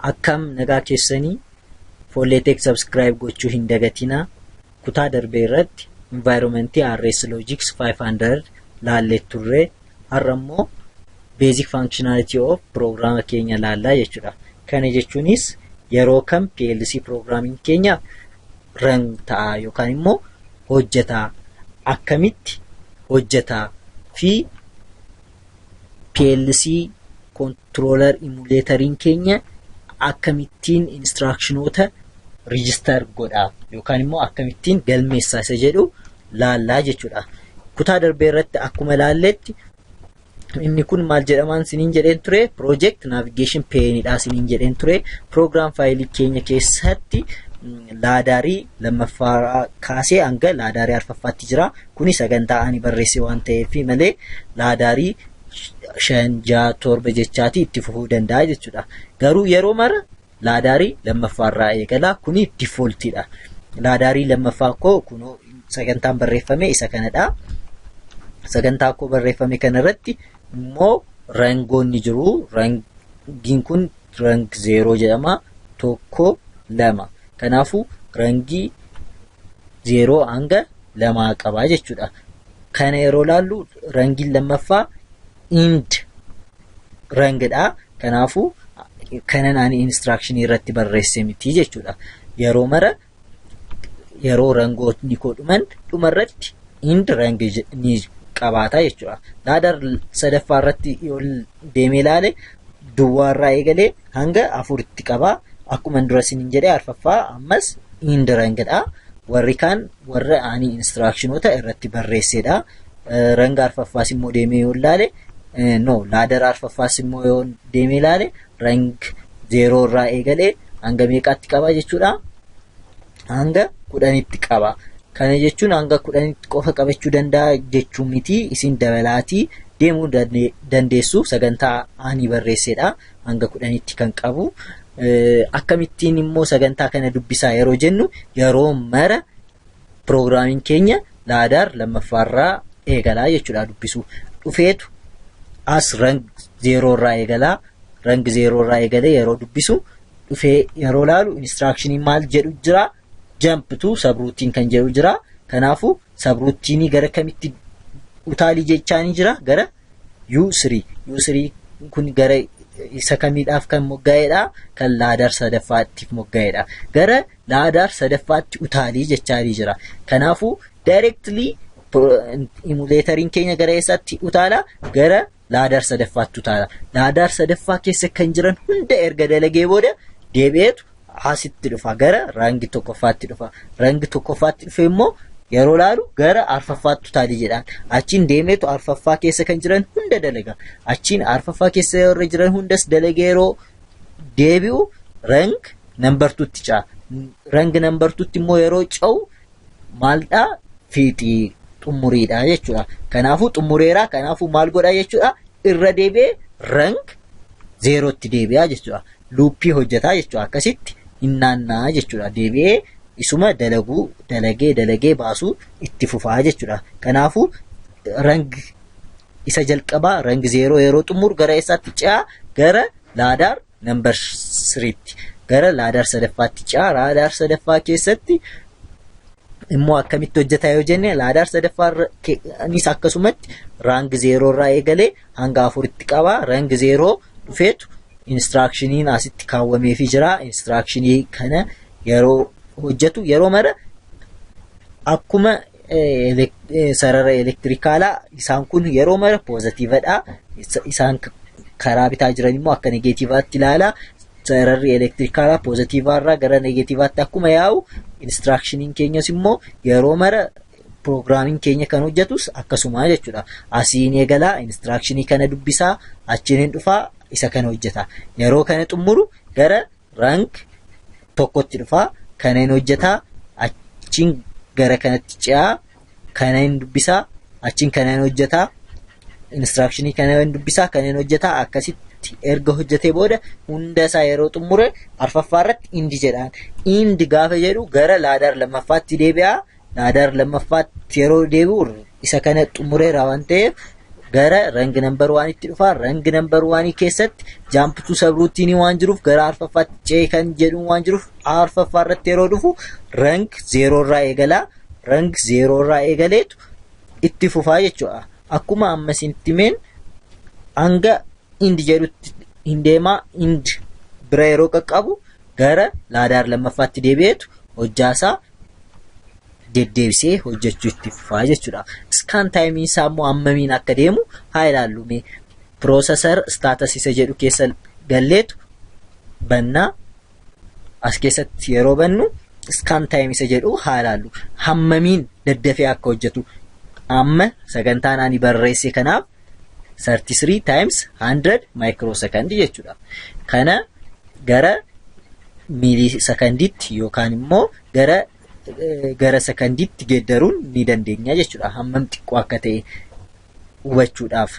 akkam nagaa keessanii folleetek subscribe gochuu hin dagatina. Kutaa darbee irratti environment RS Logics 500 laallee turre. Har'a immoo basic functionality of program keenya laallaa jechuudha. Kana jechuunis yeroo kam PLC programming keenya run ta'a yookaan immoo hojjetaa, akkamitti hojjetaa fi PLC controller emulatorin keenya akkamittiin instructionoota register godhaa yookaan immoo akkamittiin galmeessaa isa jedhu laallaa jechuudha. Kutaa darbee irratti akkuma laalletti inni kun maal jedhamaan siniin jedheen ture, project navigation pane dha siniin jedheen ture. Program file keenya keessatti laadaarii lammaffaa kaasee hanga laadaarii arfaffaatti jira. Kuni sagantaa ani barreesse waan ta'eef malee laadaarii 5-7 jechaati itti fufuu danda'a jechuudha. Garuu yeroo mara laadaarii lammaffaarraa eegala. Kuni defaultidha. Laadaarii lammaffaa koo kunoo sagantaan barreeffame isa kanadha. Sagantaa koo barreeffame kanarratti immoo rangoonni jiru. Rangiin kun rang 0 jedhama. 1 2. Kanaafuu rangii 0 hanga 2 qaba jechuudha. Kana yeroo laallu rangiin lammaffaa ind rangidha. Kanaafuu kanan ani instruction irratti barreesse miti jechuudha. Yeroo mara yeroo rangootni koo dhumarratti ind rang ni qabaata jechuudha. Laadar sadaffaa irratti yoo deemee ilaale duwwaarraa eegalee hanga 4tti qaba. Akkuma dura siniin jedhee arfaffaa ammas ind rangidha. Warri kaan warra ani instructionoota irratti barreessedha. Ranga arfaffaas immoo deemee yoo ilaale laadar arfaffaas immoo yoo deemee ilaale rang 0 irraa eegalee hanga meeqaatti qaba jechuudha? Hanga 10tti qaba. Kana jechuun hanga 10tti qofa qabachuu danda'a jechuun miti. Isin dabalaatii deemuu dandeessu. Sagantaa ani barreessedha. Hanga 10tti kan qabu. Akkamittiin immoo sagantaa kana dubbisaa yeroo jennu yeroo mara programming keenya laadar lammaffaarraa eegalaa jechuudha dubbisu. Dhufeetu as rang 0 irraa eegalaa. Rang 0 irraa eegalee yeroo dubbisu dhufee yeroo laalu instructionii maal jedhu jira? Jump to subroutine kan jedhu jira. Kanaafuu subroutine gara kamitti utaalii jechaanii jira? Gara U3. U3 kun gara isa kamiidhaaf kan moggaa'edha? Kan laadar sadaffaatiif moggaa'edha. Gara laadar sadaffaatti utaalii jechaanii jira. Kanaafuu directly emulatorin keenya gara eessaatti utaala? Gara laadar sadaffaatti utaala. Laadar sadaffaa keessa kan jiran hunda erga dalagee booda deebi'eetu asitti dhufa. Gara rangi tokkoffaatti dhufa. Rangi tokkoffaatti dhufe immoo yeroo laalu gara arfaffaatti utaalii jedhaan. Achiin deemeetu arfaffaa keessa kan jiran hunda dalaga. Achiin arfaffaa keessa yeroo jiran hundas dalagee yeroo deebi'u rang number 2tti ca'a. Rang number 2tti immoo yeroo ca'u maaldhaa? Fiixii xumuriidha jechuudha. Kanaafuu xumureera. Kanaafuu maal godha jechuudha? Irra deebi'ee rang 0tti deebi'a jechuudha. Luuppii hojjetaa jechuudha. Akkasitti hinnaannaa jechuudha. Deebi'ee isuma dalagee baasuu itti fufaa jechuudha. Kanaafuu rang isa jalqabaa rang 0 yeroo xumuru gara eessaatti ce'a? Gara laadar number 3tti. Gara laadar sadaffaatti ce'a. Laadar sadaffaa keessatti immoo akkamitti hojjetaa yoo jenne laadar sadaffaanis akkasumatti rang 0 irraa eegalee hanga 4tti qaba. Rang 0 dhufeetu instructioniin asitti kaawwameefii jira. Instructionii kana yeroo hojjetu yeroo mara akkuma sarara elektirikaalaa isaan kun yeroo mara positiivaadha. Isaan karaa bitaa jiran immoo akka negatiivaatti ilaala. Sararri elektirikaalaa positiivaarraa gara negatiivaatti akkuma yaa'u instructioniin keenyas immoo yeroo mara programming keenya kan hojjetus akkasuma jechuudha. Asiin eegalaa instructionii kana dubbisaa, achiin dhufaa isa kana hojjeta. Yeroo kana xumuru gara rang tokkotti dhufaa, kaneen hojjetaa, achiin gara kanatti ce'aa, kaneen dubbisaa, achiin kaneen hojjetaa, instructionii kaneen dubbisaa, kaneen hojjetaa. Akkasitti erga hojjetee booda hunda isaa yeroo xumure arfaffaarratti indi jedhaan. Indi gaafa jedhu gara laadar lammaffaatti deebi'a. Laadar lammaffaatti yeroo deebi'u isa kana xumureera waan ta'eef gara rank number 1 itti dhufa. Rank number 1 keessatti jump to subroutine waan jiruuf gara arfaffaatti ce'e kan jedhu waan jiruuf arfaffaa irratti yeroo dhufu rank 0 irraa eegala. Rank 0 irraa eegaleetu itti fufaa jechuudha. Akkuma amma sintimeen hanga ind jedhutti hin deemaa. Ind bira yeroo qaqqabu gara laadaar lammaffaatti deebi'eetu hojjaasaa deddeebisee hojjechuu itti fufaa jechuudha. Scan time isaa immoo ammamiin akka deemu haa ilaallu. Processor status isa jedhu keessa galleetu bannaa. As keessatti yeroo bannu scan time isa jedhu haa ilaallu. Hammamiin daddafee akka hojjetu amma sagantaan ani barreesse kanaaf 33 times 100 microsecond jechuudha. Kana gara milliseconditti yookaan immoo gara seconditti geeddaruun ni dandeenya jechuudha. Hammam xiqqoo akka ta'e hubachuudhaaf.